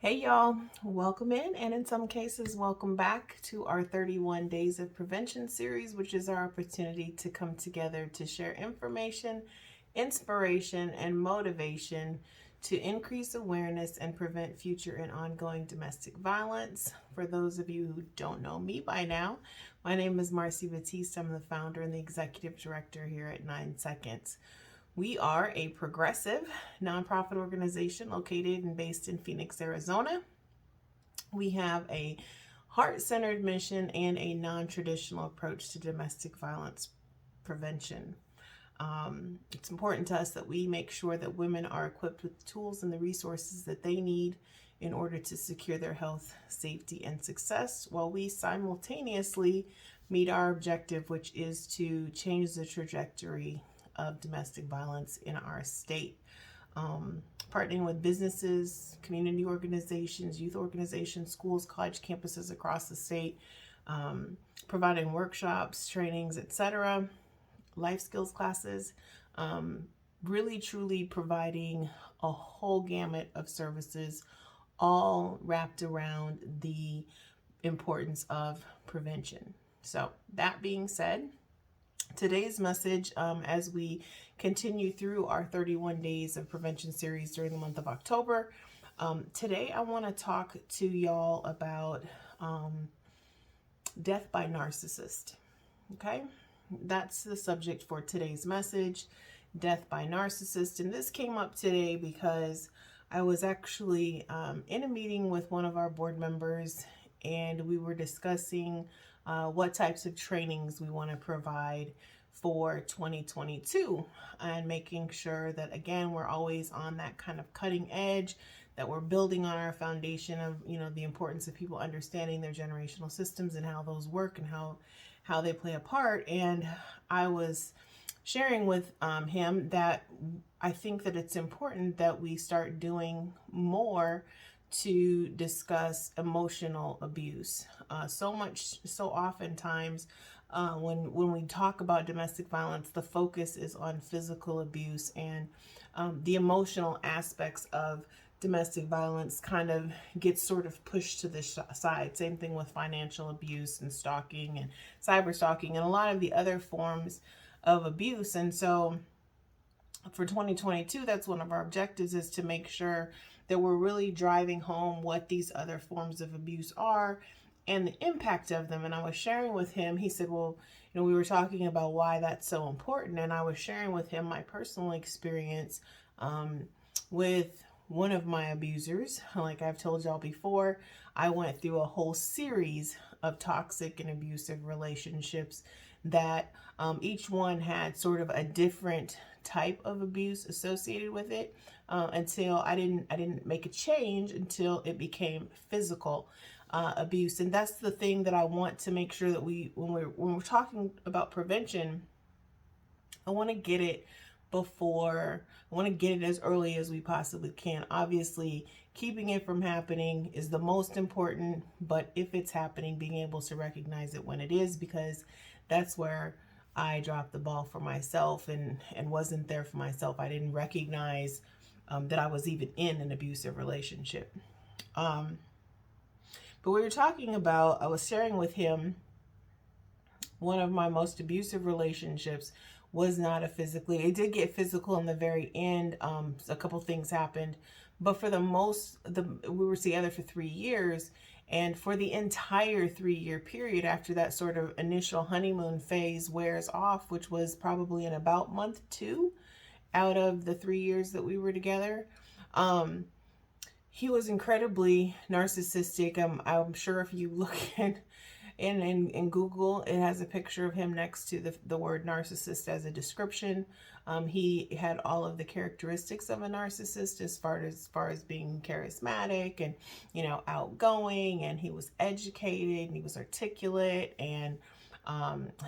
Hey y'all, welcome in, and in some cases, welcome back to our 31 Days of Prevention series, which is our opportunity to come together to share information, inspiration, and motivation to increase awareness and prevent future and ongoing domestic violence. For those of you who don't know me by now, my name is Marcy Batiste. I'm the founder and the executive director here at 9 Seconds. We are a progressive nonprofit organization located and based in Phoenix, Arizona. We have a heart-centered mission and a non-traditional approach to domestic violence prevention. It's important to us that we make sure that women are equipped with the tools and the resources that they need in order to secure their health, safety, and success, while we simultaneously meet our objective, which is to change the trajectory of domestic violence in our state. Partnering with businesses, community organizations, youth organizations, schools, college campuses across the state, providing workshops, trainings, etc., life skills classes, really truly providing a whole gamut of services, all wrapped around the importance of prevention. So that being said, today's message, as we continue through our 31 Days of Prevention series during the month of October, today I want to talk to y'all about death by narcissist. Okay, that's the subject for today's message, death by narcissist. And this came up today because I was actually in a meeting with one of our board members, and we were discussing what types of trainings we want to provide for 2022, and making sure that, again, we're always on that kind of cutting edge, that we're building on our foundation of, the importance of people understanding their generational systems and how those work and how they play a part. And I was sharing with him that I think that it's important that we start doing more to discuss emotional abuse. So oftentimes when we talk about domestic violence, the focus is on physical abuse, and the emotional aspects of domestic violence kind of gets sort of pushed to the side. Same thing with financial abuse and stalking and cyber stalking and a lot of the other forms of abuse. And so for 2022, that's one of our objectives, is to make sure that we're really driving home what these other forms of abuse are and the impact of them. And I was sharing with him, he said, well, we were talking about why that's so important. And I was sharing with him my personal experience with one of my abusers. Like I've told y'all before, I went through a whole series of toxic and abusive relationships that each one had sort of a different type of abuse associated with it, until I didn't make a change until it became physical abuse. And that's the thing that I want to make sure that when we're talking about prevention, I want to get it as early as we possibly can. Obviously, keeping it from happening is the most important, but if it's happening, being able to recognize it when it is, because that's where I dropped the ball for myself and wasn't there for myself. I didn't recognize that I was even in an abusive relationship. But we were talking about, I was sharing with him, one of my most abusive relationships was not it did get physical in the very end. A couple things happened, but for we were together for 3 years. And for the entire 3-year period, after that sort of initial honeymoon phase wears off, which was probably in about month 2 out of the 3 years that we were together, he was incredibly narcissistic. I'm sure if you look in Google, it has a picture of him next to the word narcissist as a description. He had all of the characteristics of a narcissist as far as being charismatic and outgoing, and he was educated and he was articulate, and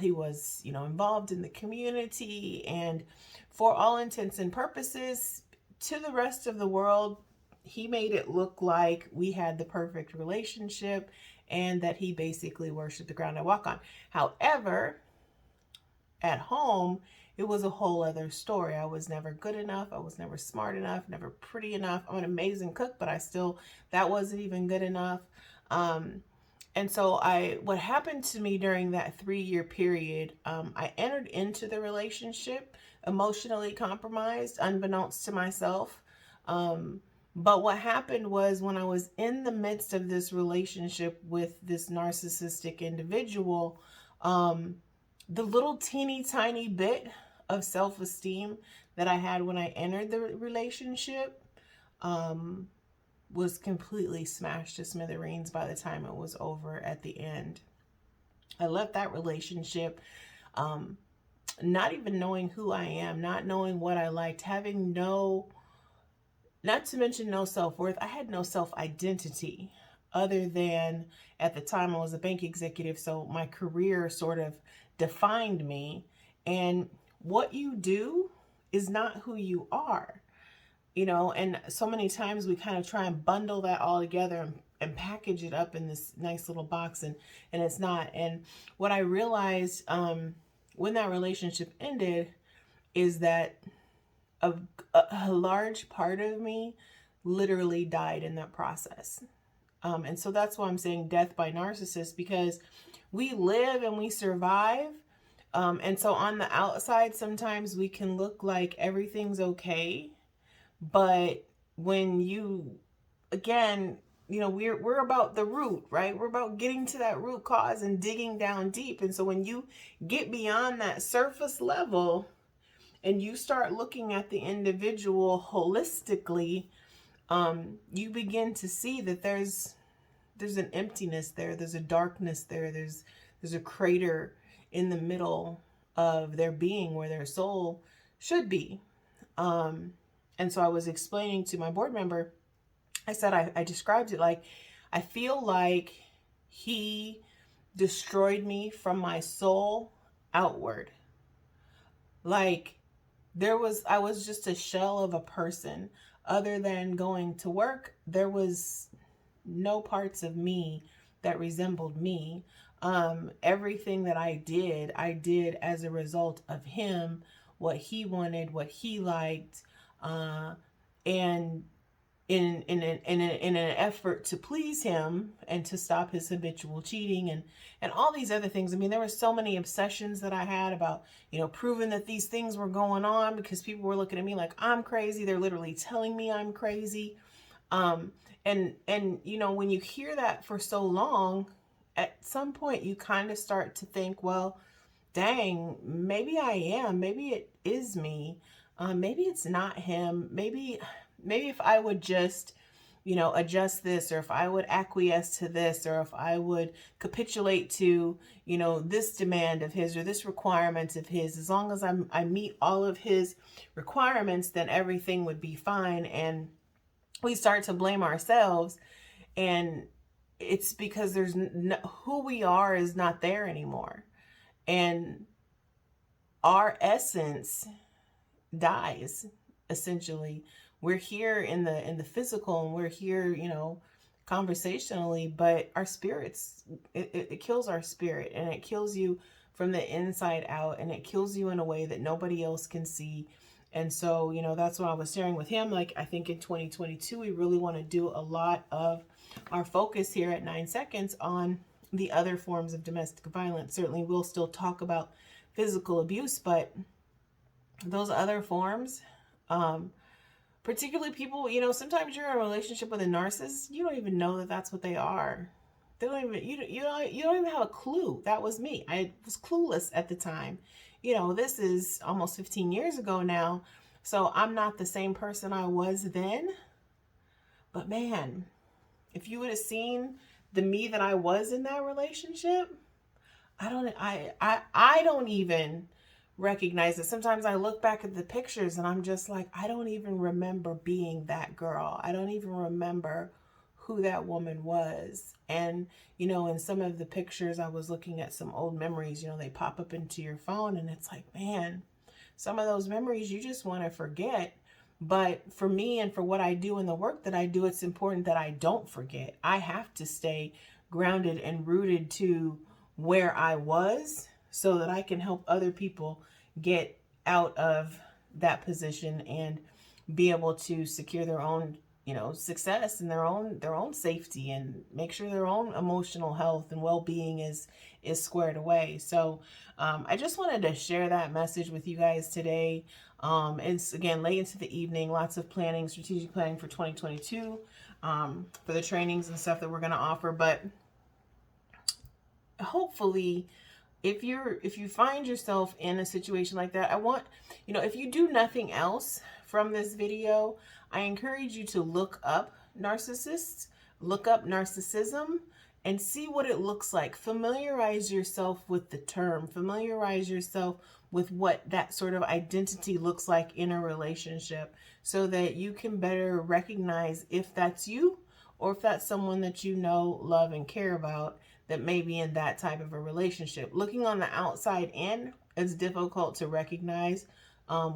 he was involved in the community, and for all intents and purposes, to the rest of the world, he made it look like we had the perfect relationship and that he basically worshiped the ground I walk on. However, at home, it was a whole other story. I was never good enough. I was never smart enough, never pretty enough. I'm an amazing cook, but that wasn't even good enough. And so what happened to me during that 3-year period, I entered into the relationship emotionally compromised, unbeknownst to myself. But what happened was, when I was in the midst of this relationship with this narcissistic individual, the little teeny tiny bit of self-esteem that I had when I entered the relationship was completely smashed to smithereens by the time it was over at the end. I left that relationship not even knowing who I am, not knowing what I liked, having not to mention no self-worth. I had no self-identity other than, at the time I was a bank executive, so my career sort of defined me. And what you do is not who you are, and so many times we kind of try and bundle that all together and package it up in this nice little box, and it's not. And what I realized when that relationship ended is that a large part of me literally died in that process. And so that's why I'm saying death by narcissist, because we live and we survive. And so on the outside, sometimes we can look like everything's okay. But when again, we're about the root, right? We're about getting to that root cause and digging down deep. And so when you get beyond that surface level and you start looking at the individual holistically, you begin to see that there's an emptiness there. There's a darkness there. There's a crater in the middle of their being where their soul should be. And so I was explaining to my board member, I said, I described it like, I feel like he destroyed me from my soul outward. Like I was just a shell of a person. Other than going to work, there was no parts of me that resembled me. Everything that I did as a result of him, what he wanted, what he liked, and in an effort to please him and to stop his habitual cheating and all these other things. I mean, there were so many obsessions that I had about, proving that these things were going on, because people were looking at me like I'm crazy. They're literally telling me I'm crazy. And when you hear that for so long, at some point you kind of start to think, well, dang, maybe I am, maybe it is me. Maybe it's not him. Maybe if I would just, adjust this, or if I would acquiesce to this, or if I would capitulate to, this demand of his or this requirement of his, as long as I meet all of his requirements, then everything would be fine. And we start to blame ourselves, and it's because who we are is not there anymore. And our essence dies, essentially. We're here in the physical, and we're here, conversationally, but our spirits, it kills our spirit, and it kills you from the inside out, and it kills you in a way that nobody else can see. And so, that's what I was sharing with him. Like, I think in 2022, we really want to do a lot of our focus here at 9 Seconds on the other forms of domestic violence. Certainly, we'll still talk about physical abuse, but those other forms, particularly people, sometimes you're in a relationship with a narcissist, you don't even know that that's what they are. They don't even, you don't even have a clue. That was me. I was clueless at the time. This is almost 15 years ago now, so I'm not the same person I was then. But man, if you would have seen the me that I was in that relationship, I don't even recognize it. Sometimes I look back at the pictures and I'm just like, I don't even remember being that girl. I don't even remember who that woman was. And, in some of the pictures, I was looking at some old memories, they pop up into your phone, and it's like, man, some of those memories you just want to forget. But for me and for what I do and the work that I do, it's important that I don't forget. I have to stay grounded and rooted to where I was so that I can help other people get out of that position and be able to secure their own, success and their own safety, and make sure their own emotional health and well-being is squared away. So I just wanted to share that message with you guys today. It's again late into the evening, lots of planning, strategic planning for 2022, for the trainings and stuff that we're going to offer. But hopefully, if you find yourself in a situation like that, I want, if you do nothing else from this video, I encourage you to look up narcissists, look up narcissism, and see what it looks like. Familiarize yourself with the term, familiarize yourself with what that sort of identity looks like in a relationship, so that you can better recognize if that's you or if that's someone that you know, love, and care about that may be in that type of a relationship. Looking on the outside in, it's difficult to recognize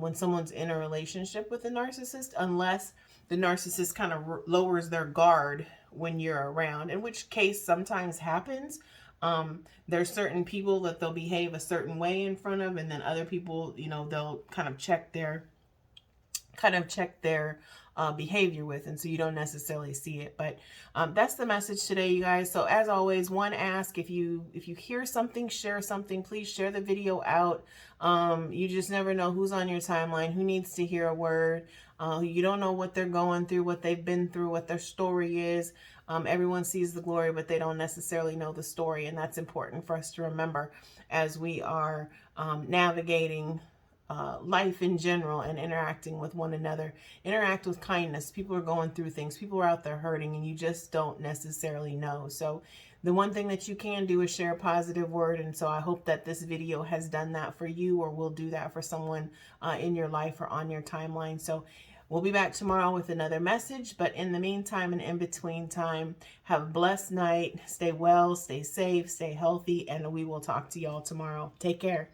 when someone's in a relationship with a narcissist, unless the narcissist kind of lowers their guard when you're around, in which case sometimes happens. There's certain people that they'll behave a certain way in front of, and then other people, they'll kind of check their behavior with, and so you don't necessarily see it. But that's the message today, you guys. So as always, one ask: if you hear something, share something. Please share the video out. You just never know who's on your timeline, who needs to hear a word. You don't know what they're going through, what they've been through, what their story is. Everyone sees the glory, but they don't necessarily know the story, and that's important for us to remember as we are navigating life in general and interacting with one another. Interact with kindness. People are going through things. People are out there hurting, and you just don't necessarily know. So the one thing that you can do is share a positive word. And so I hope that this video has done that for you, or will do that for someone in your life or on your timeline. So we'll be back tomorrow with another message. But in the meantime and in between time, have a blessed night. Stay well, stay safe, stay healthy, and we will talk to y'all tomorrow. Take care.